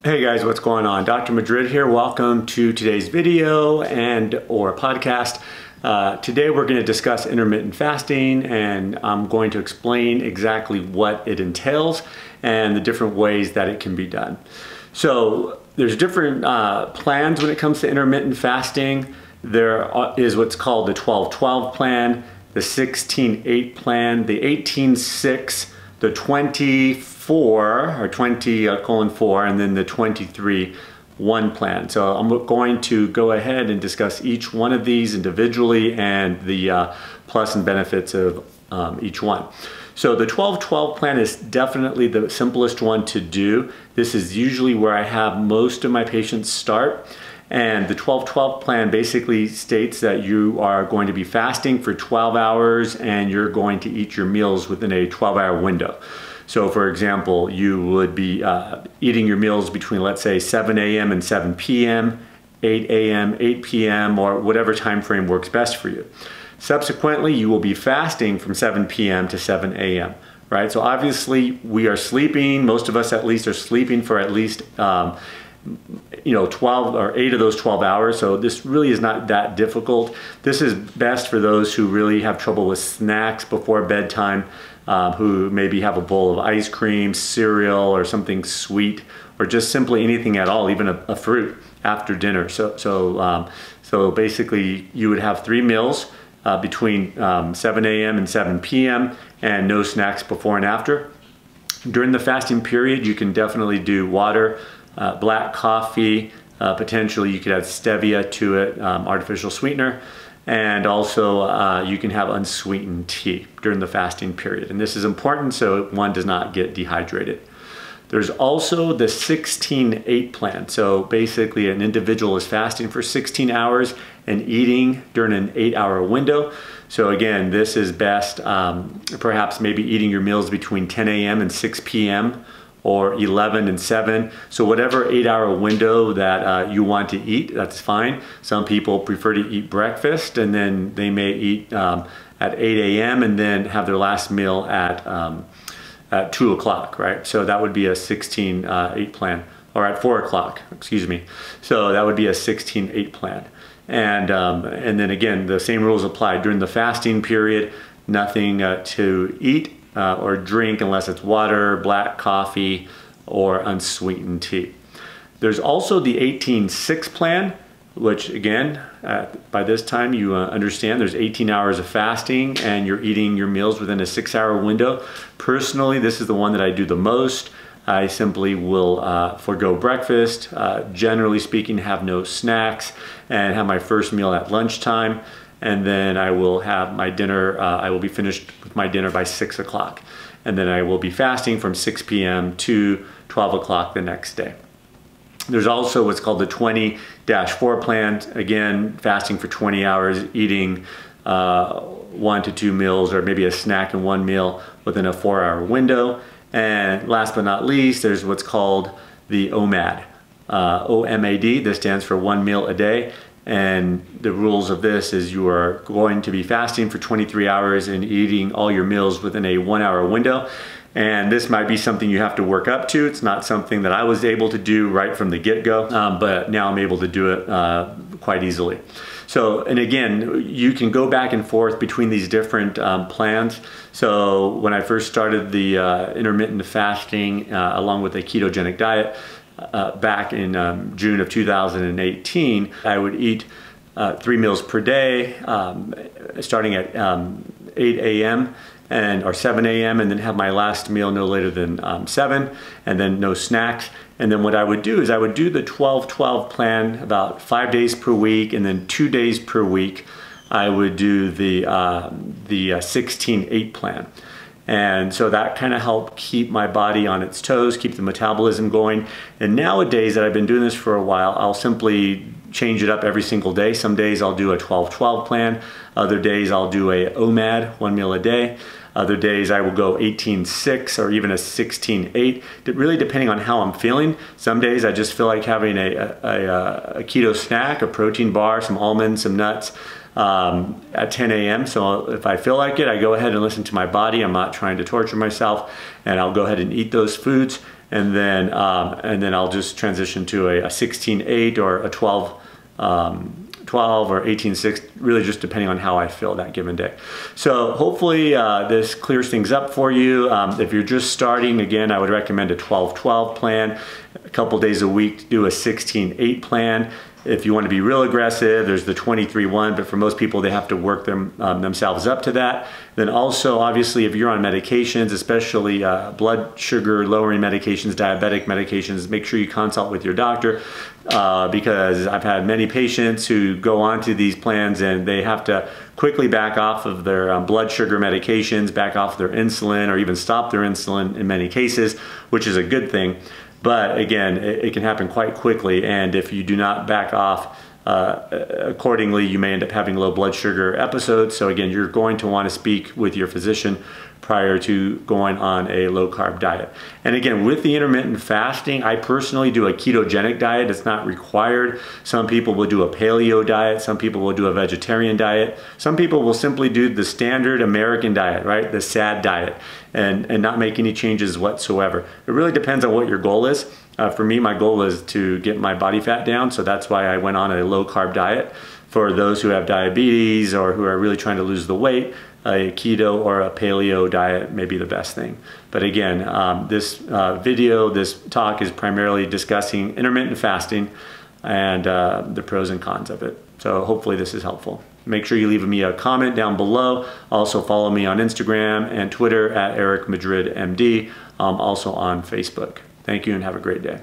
Hey guys, what's going on? Dr. Madrid here. Welcome to today's video or podcast. Today we're going to discuss intermittent fasting, and I'm going to explain exactly what it entails and the different ways that it can be done. So there's different plans when it comes to intermittent fasting. There is what's called the 12-12 plan, the 16-8 plan, the 18-6, the 24 or 20:4, and then the 23:1 plan. So I'm going to go ahead and discuss each one of these individually and the plus and benefits of each one. So the 12-12 plan is definitely the simplest one to do. This is usually where I have most of my patients start. And the 12-12 plan basically states that you are going to be fasting for 12 hours and you're going to eat your meals within a 12-hour window. So for example, you would be eating your meals between, let's say, 7 a.m. and 7 p.m., 8 a.m., 8 p.m., or whatever time frame works best for you. Subsequently, you will be fasting from 7 p.m. to 7 a.m., right? So obviously we are sleeping, most of us at least are sleeping for at least 12 or 8 of those 12 hours. So this really is not that difficult. This is best for those who really have trouble with snacks before bedtime, who maybe have a bowl of ice cream, cereal, or something sweet, or just simply anything at all, even a fruit after dinner. So basically you would have 3 meals between 7 a.m. and 7 p.m. and no snacks before and after. During the fasting period, you can definitely do water, black coffee, potentially you could add stevia to it, artificial sweetener, and also you can have unsweetened tea during the fasting period. And this is important so one does not get dehydrated. There's also the 16-8 plan. So basically an individual is fasting for 16 hours and eating during an 8-hour window. So again, this is best perhaps maybe eating your meals between 10 a.m. and 6 p.m. or 11 and 7. So whatever 8-hour window that you want to eat, that's fine. Some people prefer to eat breakfast and then they may eat at 8 a.m. and then have their last meal at 2 o'clock, right? So that would be a 16-8 plan, or at 4 o'clock, excuse me. So that would be a 16-8 plan. And then again, the same rules apply during the fasting period. Nothing to eat or drink unless it's water, black coffee, or unsweetened tea. There's also the 18-6 plan, which again, by this time you understand there's 18 hours of fasting and you're eating your meals within a 6-hour window. Personally, this is the one that I do the most. I simply will forego breakfast, generally speaking, have no snacks, and have my first meal at lunchtime. And then I will have my dinner, I will be finished with my dinner by 6 o'clock. And then I will be fasting from 6 p.m. to 12 o'clock the next day. There's also what's called the 20-4 plan. Again, fasting for 20 hours, eating 1 to 2 meals or maybe a snack and 1 meal within a 4-hour window. And last but not least, there's what's called the OMAD. OMAD, this stands for 1 meal a day. And the rules of this is you are going to be fasting for 23 hours and eating all your meals within a 1-hour window. And this might be something you have to work up to. It's not something that I was able to do right from the get-go, but now I'm able to do it quite easily. So, and again, you can go back and forth between these different plans. So when I first started the intermittent fasting along with a ketogenic diet, back in June of 2018, I would eat 3 meals per day, starting at 8 a.m. or 7 a.m. and then have my last meal no later than 7, and then no snacks. And then what I would do is I would do the 12-12 plan about 5 days per week, and then 2 days per week I would do the 16-8 plan. And so that kind of helped keep my body on its toes, keep the metabolism going. And nowadays that I've been doing this for a while, I'll simply change it up every single day. Some days I'll do a 12-12 plan. Other days I'll do a OMAD, 1 meal a day. Other days I will go 18-6 or even a 16-8, really depending on how I'm feeling. Some days I just feel like having a keto snack, a protein bar, some almonds, some nuts, at 10 a.m. So if I feel like it, I go ahead and listen to my body. I'm not trying to torture myself, and I'll go ahead and eat those foods. and then I'll just transition to a 16-8 or a 12 or 18-6, really just depending on how I feel that given day. So hopefully this clears things up for you. If you're just starting, again, I would recommend a 12-12 plan. A couple days a week to do a 16-8 plan. If you want to be real aggressive, there's the 23-1, but for most people, they have to work themselves up to that. Then also, obviously, if you're on medications, especially blood sugar lowering medications, diabetic medications, make sure you consult with your doctor because I've had many patients who go onto these plans and they have to quickly back off of their blood sugar medications, back off their insulin, or even stop their insulin in many cases, which is a good thing. But again, it can happen quite quickly, and if you do not back off accordingly, you may end up having low blood sugar episodes. So again, you're going to want to speak with your physician prior to going on a low carb diet. And again, with the intermittent fasting, I personally do a ketogenic diet. It's not required. Some people will do a paleo diet. Some people will do a vegetarian diet. Some people will simply do the standard American diet, right? The SAD diet, and not make any changes whatsoever. It really depends on what your goal is. For me, my goal is to get my body fat down, so that's why I went on a low carb diet. For those who have diabetes or who are really trying to lose the weight, a keto or a paleo diet may be the best thing. But again, this talk is primarily discussing intermittent fasting and the pros and cons of it. So hopefully this is helpful. Make sure you leave me a comment down below. Also follow me on Instagram and Twitter at Eric Madrid MD, also on Facebook. Thank you and have a great day.